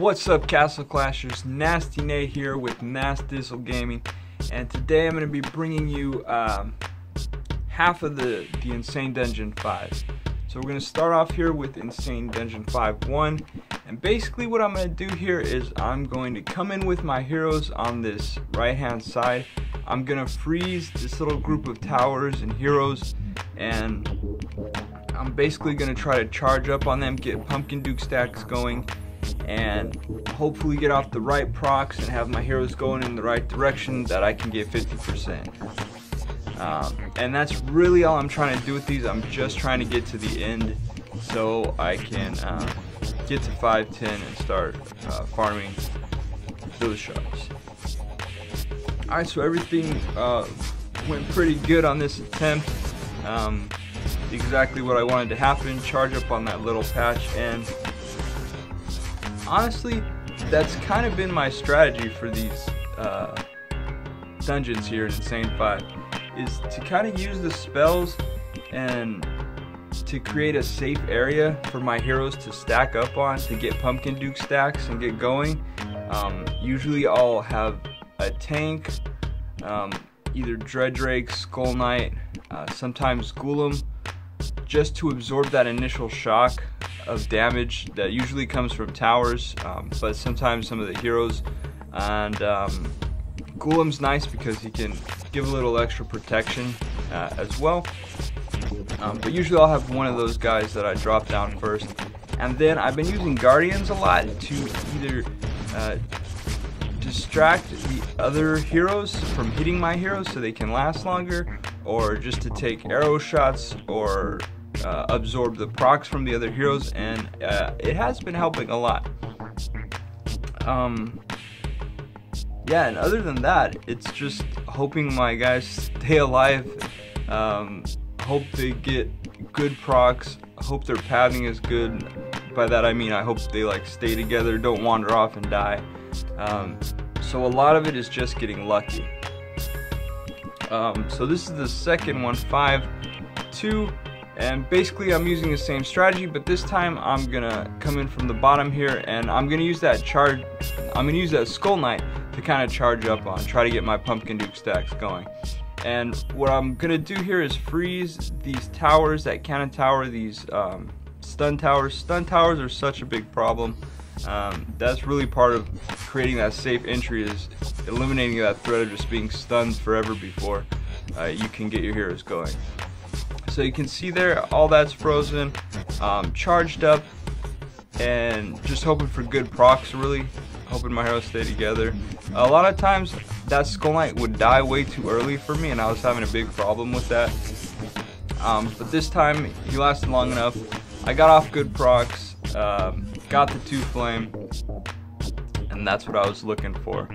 What's up, Castle Clashers? Nasty Nate here with NastDizzle Gaming, and today I'm going to be bringing you half of the Insane Dungeon 5. So we're going to start off here with Insane Dungeon 5-1, and basically what I'm going to do here is I'm going to come in with my heroes on this right hand side. I'm going to freeze this little group of towers and heroes, and I'm basically going to try to charge up on them, get Pumpkin Duke stacks going, and hopefully get off the right procs and have my heroes going in the right direction that I can get 50%. And that's really all I'm trying to do with these. I'm just trying to get to the end so I can get to 5-10 and start farming those shards. Alright, so everything went pretty good on this attempt. Exactly what I wanted to happen, charge up on that little patch, and honestly, that's kind of been my strategy for these dungeons here in Insane 5, is to kind of use the spells and to create a safe area for my heroes to stack up on to get Pumpkin Duke stacks and get going. Usually I'll have a tank, either Dreadrake, Skull Knight, sometimes Golem, just to absorb that initial shock of damage that usually comes from towers, but sometimes some of the heroes. And Golem's nice because he can give a little extra protection as well, but usually I'll have one of those guys that I drop down first. And then I've been using Guardians a lot to either distract the other heroes from hitting my heroes so they can last longer, or just to take arrow shots or absorb the procs from the other heroes, and it has been helping a lot. Yeah, and other than that, it's just hoping my guys stay alive, hope they get good procs, hope their pathing is good. By that I mean I hope they like stay together, don't wander off and die. So a lot of it is just getting lucky. So this is the second one, 5-2, and basically I'm using the same strategy, but this time I'm gonna come in from the bottom here, and I'm gonna use that Skull Knight to kind of charge up on, try to get my Pumpkin Duke stacks going. And what I'm gonna do here is freeze these towers that cannon tower, these stun towers. Stun towers are such a big problem. That's really part of creating that safe entry, is eliminating that threat of just being stunned forever before you can get your heroes going. So you can see there, all that's frozen, charged up, and just hoping for good procs, really hoping my heroes stay together. A lot of times that Skull Knight would die way too early for me, and I was having a big problem with that. But this time he lasted long enough. I got off good procs, got the 2 flame, and that's what I was looking for.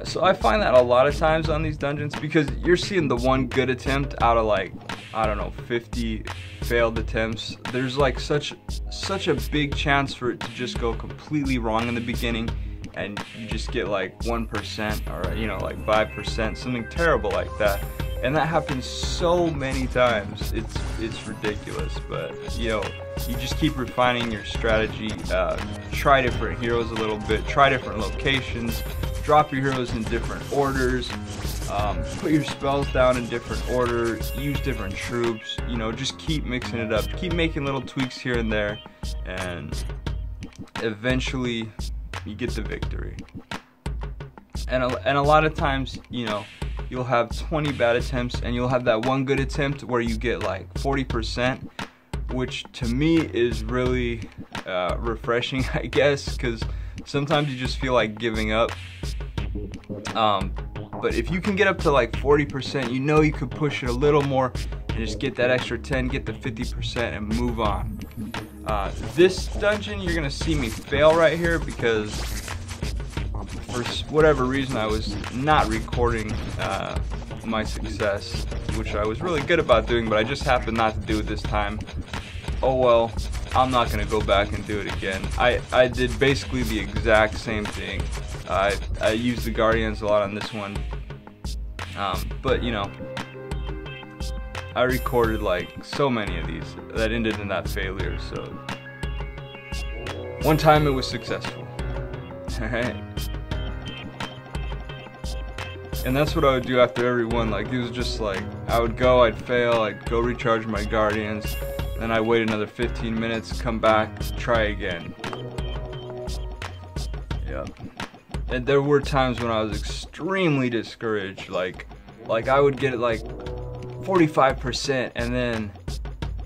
So I find that a lot of times on these dungeons, because you're seeing the one good attempt out of like, I don't know, 50 failed attempts. There's like such a big chance for it to just go completely wrong in the beginning, and you just get like 1% or, you know, like 5%, something terrible like that. And that happens so many times, it's ridiculous. But you know, you just keep refining your strategy, try different heroes a little bit, try different locations, drop your heroes in different orders, put your spells down in different order, use different troops, you know, just keep mixing it up, keep making little tweaks here and there, and eventually you get the victory. And a lot of times, you know, you'll have 20 bad attempts and you'll have that one good attempt where you get like 40%, which to me is really refreshing, I guess, because sometimes you just feel like giving up. But if you can get up to like 40%, you know you could push it a little more and just get that extra 10, get the 50% and move on. This dungeon, you're gonna see me fail right here because for whatever reason I was not recording my success, which I was really good about doing, but I just happened not to do it this time. Oh well, I'm not gonna go back and do it again. I did basically the exact same thing. I used the Guardians a lot on this one, but you know, I recorded like so many of these that ended in that failure, so one time it was successful. Alright. And that's what I would do after every one. Like, it was just like, I would go, I'd fail, I'd go recharge my Guardians, then I'd wait another 15 minutes, come back, try again. Yep. And there were times when I was extremely discouraged. Like I would get like 45%, and then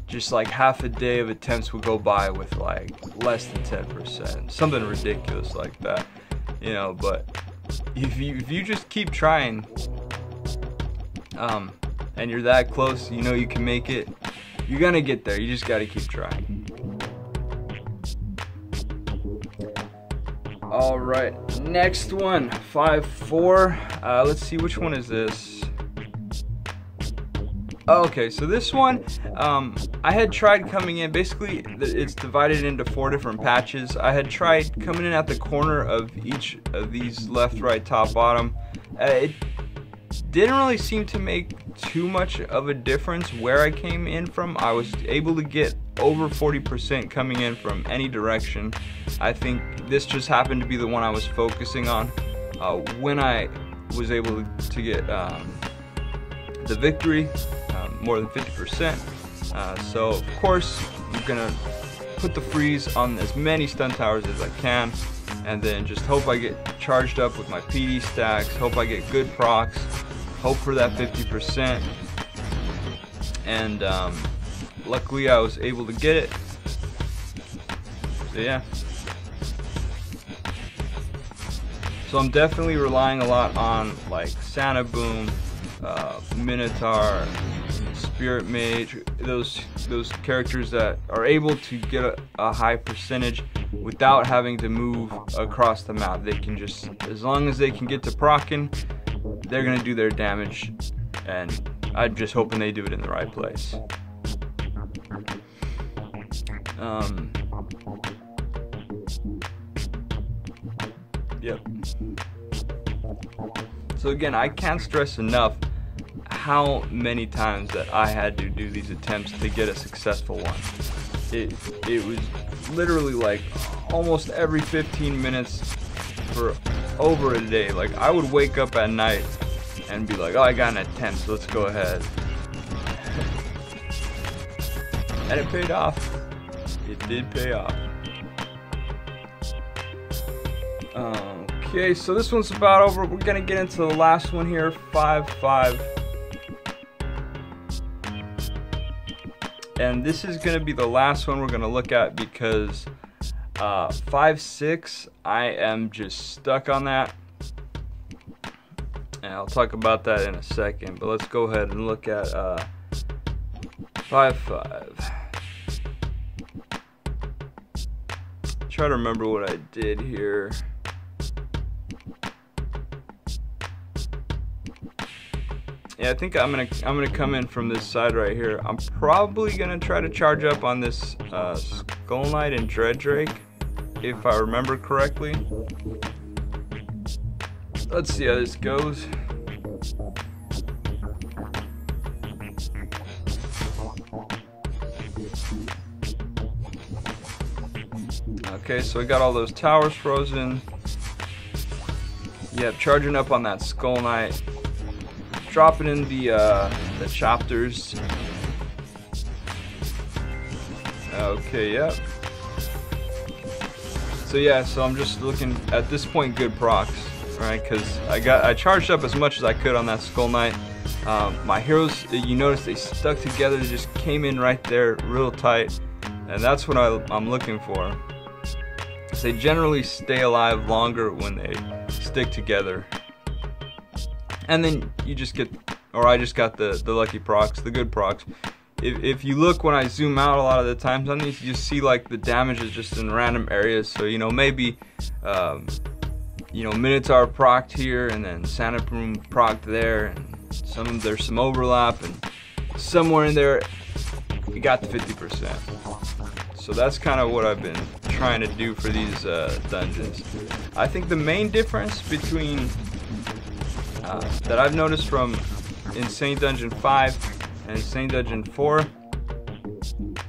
just like half a day of attempts would go by with like less than 10%. Something ridiculous like that, you know. But if you just keep trying, and you're that close, you know you can make it, you're gonna get there. You just gotta keep trying. All right, next one, 5-4. Let's see, which one is this? Okay, so this one, I had tried coming in, basically it's divided into 4 different patches. I had tried coming in at the corner of each of these, left, right, top, bottom. It didn't really seem to make too much of a difference where I came in from. I was able to get over 40% coming in from any direction. I think this just happened to be the one I was focusing on when I was able to get the victory, more than 50%. So of course I'm gonna put the freeze on as many stun towers as I can, and then just hope I get charged up with my PD stacks, hope I get good procs, hope for that 50%, and luckily I was able to get it. So yeah. So I'm definitely relying a lot on like Santa Boom, Minotaur, Spirit Mage, those characters that are able to get a high percentage without having to move across the map. They can just, as long as they can get to proccing, they're gonna do their damage, and I'm just hoping they do it in the right place. Yep. So again, I can't stress enough how many times that I had to do these attempts to get a successful one. It was literally like almost every 15 minutes for over a day. Like, I would wake up at night and be like, oh, I got an attempt, so let's go ahead. And it paid off. It did pay off. Okay, so this one's about over. We're gonna get into the last one here, 5-5. And this is gonna be the last one we're gonna look at, because 5-6, I am just stuck on that. And I'll talk about that in a second, but let's go ahead and look at 5-5. Try to remember what I did here. Yeah, I think I'm gonna come in from this side right here. I'm probably gonna try to charge up on this Skull Knight and Dread Drake, if I remember correctly. Let's see how this goes. Okay, so I got all those towers frozen. Yep, charging up on that Skull Knight. Dropping in the chapters. Okay, yep. So yeah, so I'm just looking at this point good procs, right? Because I charged up as much as I could on that Skull Knight. My heroes, you notice they stuck together, they just came in right there, real tight, and that's what I'm looking for. So they generally stay alive longer when they stick together. And then you just get, or I just got the lucky procs, the good procs. If you look when I zoom out a lot of the times on these, you see like the damage is just in random areas. So, you know, maybe, you know, Minotaur procced here, and then Santa Boom procced there, and there's some overlap, and somewhere in there, you got the 50%. So that's kind of what I've been trying to do for these dungeons. I think the main difference between that I've noticed from Insane Dungeon 5 and Insane Dungeon 4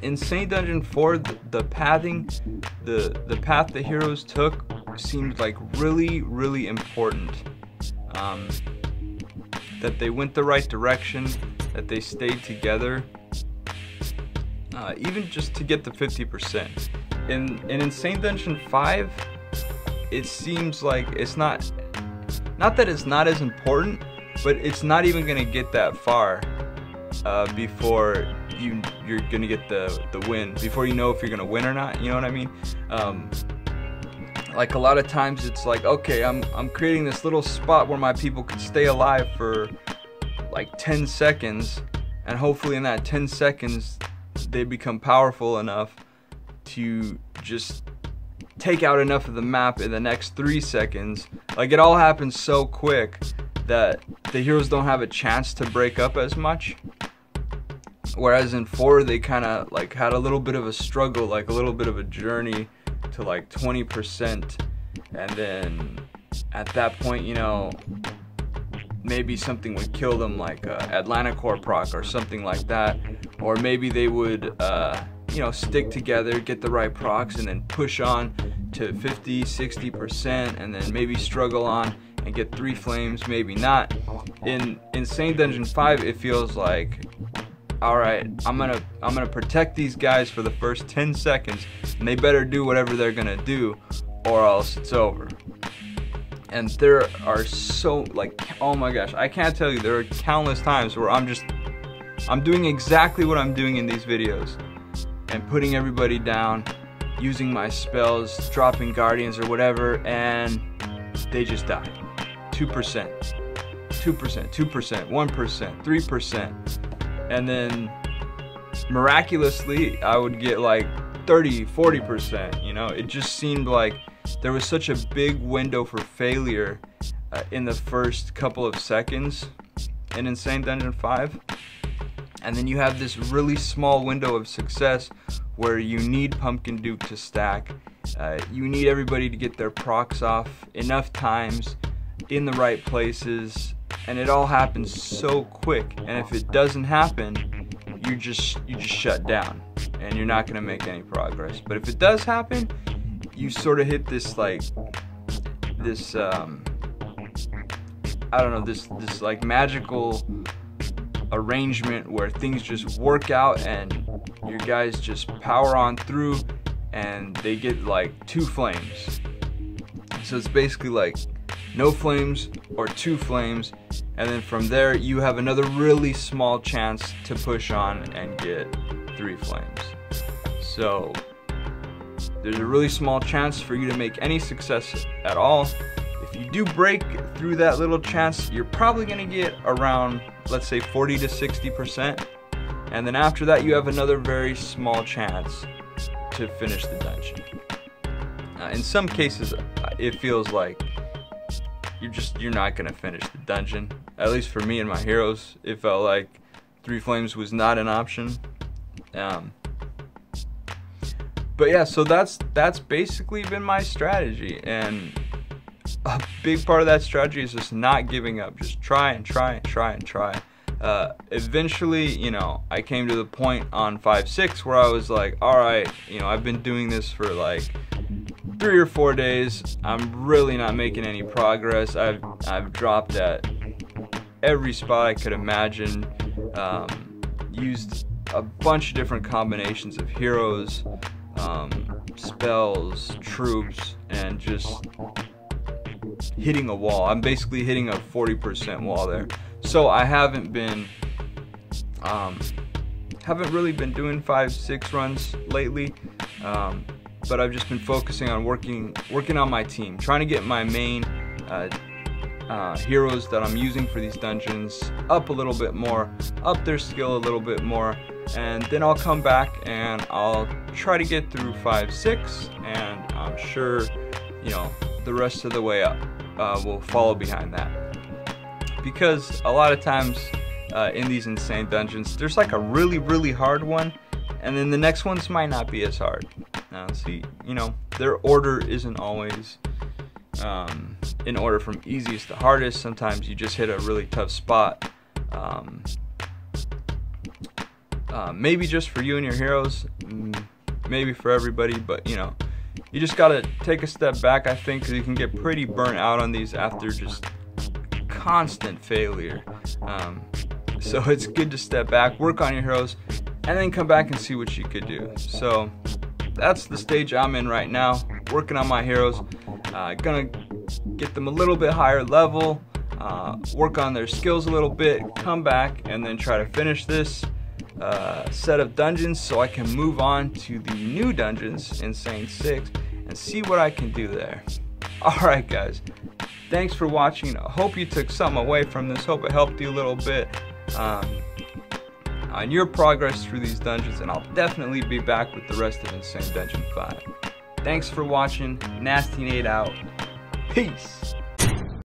Insane Dungeon 4, the pathing, the path the heroes took seemed like really important. That they went the right direction, that they stayed together, even just to get the 50%. In Insane Dungeon 5, it seems like it's not that it's not as important, but it's not even gonna get that far before you're gonna get the win, before you know if you're gonna win or not. You know what I mean? Like a lot of times it's like, okay, I'm creating this little spot where my people could stay alive for like 10 seconds, and hopefully in that 10 seconds they become powerful enough to just take out enough of the map in the next 3 seconds. Like, it all happens so quick that the heroes don't have a chance to break up as much. Whereas in 4, they kind of like had a little bit of a struggle, like a little bit of a journey to like 20%, and then at that point, you know, maybe something would kill them, like Atlanta Core proc or something like that, or maybe they would you know, stick together, get the right procs, and then push on to 50-60%, and then maybe struggle on and get 3 flames, maybe not. In Insane Dungeon 5, it feels like, alright, I'm gonna protect these guys for the first 10 seconds, and they better do whatever they're gonna do, or else it's over. And there are so, like, oh my gosh, I can't tell you, there are countless times where I'm doing exactly what I'm doing in these videos, and putting everybody down, using my spells, dropping guardians or whatever, and they just die. 2%, 2%, 2%, 1%, 3%. And then miraculously I would get like 30-40%. You know, it just seemed like there was such a big window for failure in the first couple of seconds in Insane Dungeon 5, and then you have this really small window of success where you need Pumpkin Duke to stack, you need everybody to get their procs off enough times in the right places, and it all happens so quick. And if it doesn't happen, you just shut down and you're not gonna make any progress. But if it does happen, you sort of hit this like this I don't know, this like magical arrangement where things just work out and your guys just power on through and they get like 2 flames. So it's basically like no flames or 2 flames, and then from there you have another really small chance to push on and get 3 flames. So there's a really small chance for you to make any success at all. If you do break through that little chance, you're probably gonna get around, let's say, 40-60%, and then after that you have another very small chance to finish the dungeon. In some cases it feels like you're not gonna finish the dungeon. At least for me and my heroes, it felt like 3 flames was not an option. But yeah, so that's basically been my strategy, and a big part of that strategy is just not giving up. Just try and try and try and try. Eventually, you know, I came to the point on 5-6 where I was like, alright, you know, I've been doing this for like 3 or 4 days. I'm really not making any progress. I've dropped at every spot I could imagine. Used a bunch of different combinations of heroes, spells, troops, and just hitting a wall. I'm basically hitting a 40% wall there. So I haven't really been doing 5-6 runs lately, but I've just been focusing on working on my team, trying to get my main heroes that I'm using for these dungeons up a little bit more, up their skill a little bit more, and then I'll come back and I'll try to get through 5-6, and I'm sure, you know, the rest of the way up will follow behind that. Because a lot of times in these insane dungeons, there's like a really hard one, and then the next ones might not be as hard. See, you know, their order isn't always in order from easiest to hardest. Sometimes you just hit a really tough spot. maybe just for you and your heroes, maybe for everybody, but you know, you just gotta take a step back, I think, because you can get pretty burnt out on these after just constant failure. So it's good to step back, work on your heroes, and then come back and see what you could do. So that's the stage I'm in right now, working on my heroes. Gonna get them a little bit higher level, work on their skills a little bit, come back, and then try to finish this set of dungeons so I can move on to the new dungeons in Saint 6 and see what I can do there. Alright guys, thanks for watching. I hope you took something away from this, hope it helped you a little bit on your progress through these dungeons, and I'll definitely be back with the rest of Insane Dungeon 5. Thanks for watching, Nasty Nate out. Peace!